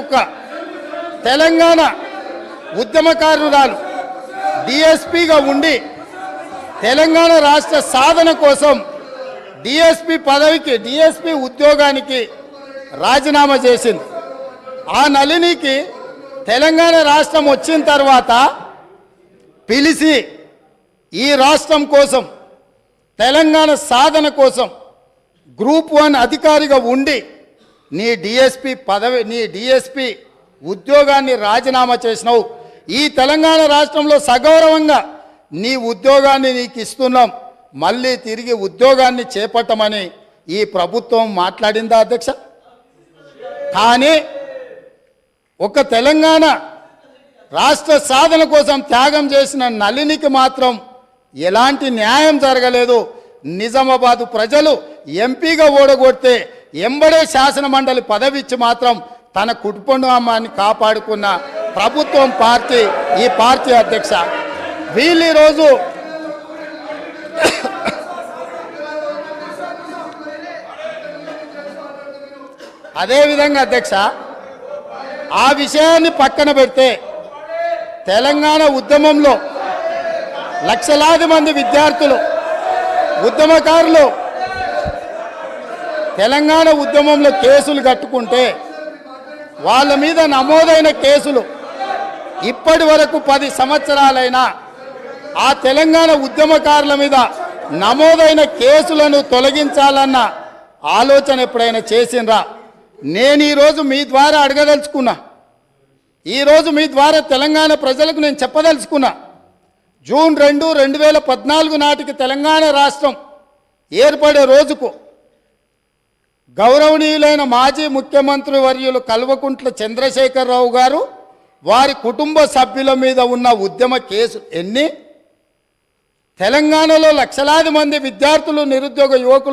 ఒక తెలంగాణ ఉద్యమకారురాలు డిఎస్పీగా ఉండి తెలంగాణ రాష్ట్ర సాధన కోసం డిఎస్పీ పదవికి డిఎస్పీ ఉద్యోగానికి రాజీనామా చేసింది. ఆ నళినికి తెలంగాణ రాష్ట్రం వచ్చిన తర్వాత పిలిచి ఈ రాష్ట్రం కోసం తెలంగాణ సాధన కోసం గ్రూప్ 1 అధికారిగా ఉండి నీ డిఎస్పీ ఉద్యోగాన్ని రాజీనామా చేసినావు. ఈ తెలంగాణ రాష్ట్రంలో సగౌరవంగా నీ ఉద్యోగాన్ని నీకు ఇస్తున్నాం, మళ్ళీ తిరిగి ఉద్యోగాన్ని చేపట్టమని ఈ ప్రభుత్వం మాట్లాడిందా అధ్యక్ష? కానీ ఒక తెలంగాణ రాష్ట్ర సాధన కోసం త్యాగం చేసిన నళినికి మాత్రం ఎలాంటి న్యాయం జరగలేదు. నిజామాబాదు ప్రజలు ఎంపీగా ఓడగొడితే ఎంబడే శాసన మండలి పదవి ఇచ్చి మాత్రం తన కుటుంబాన్ని కాపాడుకున్న ప్రభుత్వం పార్టీ ఈ పార్టీ అధ్యక్ష. వీళ్ళు ఈరోజు అదేవిధంగా అధ్యక్ష ఆ విషయాన్ని పక్కన పెడితే తెలంగాణ ఉద్యమంలో లక్షలాది మంది విద్యార్థులు ఉద్యమకారులు తెలంగాణ ఉద్యమంలో కేసులు కట్టుకుంటే వాళ్ళ మీద నమోదైన కేసులు ఇప్పటి వరకు 10 సంవత్సరాలైనా ఆ తెలంగాణ ఉద్యమకారుల మీద నమోదైన కేసులను తొలగించాలన్న ఆలోచన ఎప్పుడైనా చేసిండ్రా? నేను ఈరోజు మీ ద్వారా అడగదలుచుకున్నా, ఈరోజు మీ ద్వారా తెలంగాణ ప్రజలకు నేను చెప్పదలుచుకున్నా. జూన్ 2, 2014 నాటికి తెలంగాణ రాష్ట్రం ఏర్పడే రోజుకు గౌరవనీయులైన మాజీ ముఖ్యమంత్రి వర్యులు కల్వకుంట్ల చంద్రశేఖరరావు గారు వారి కుటుంబ సభ్యుల మీద ఉన్న ఉద్యమ కేసు ఎన్ని? తెలంగాణలో లక్షలాది మంది విద్యార్థులు నిరుద్యోగ యువకులు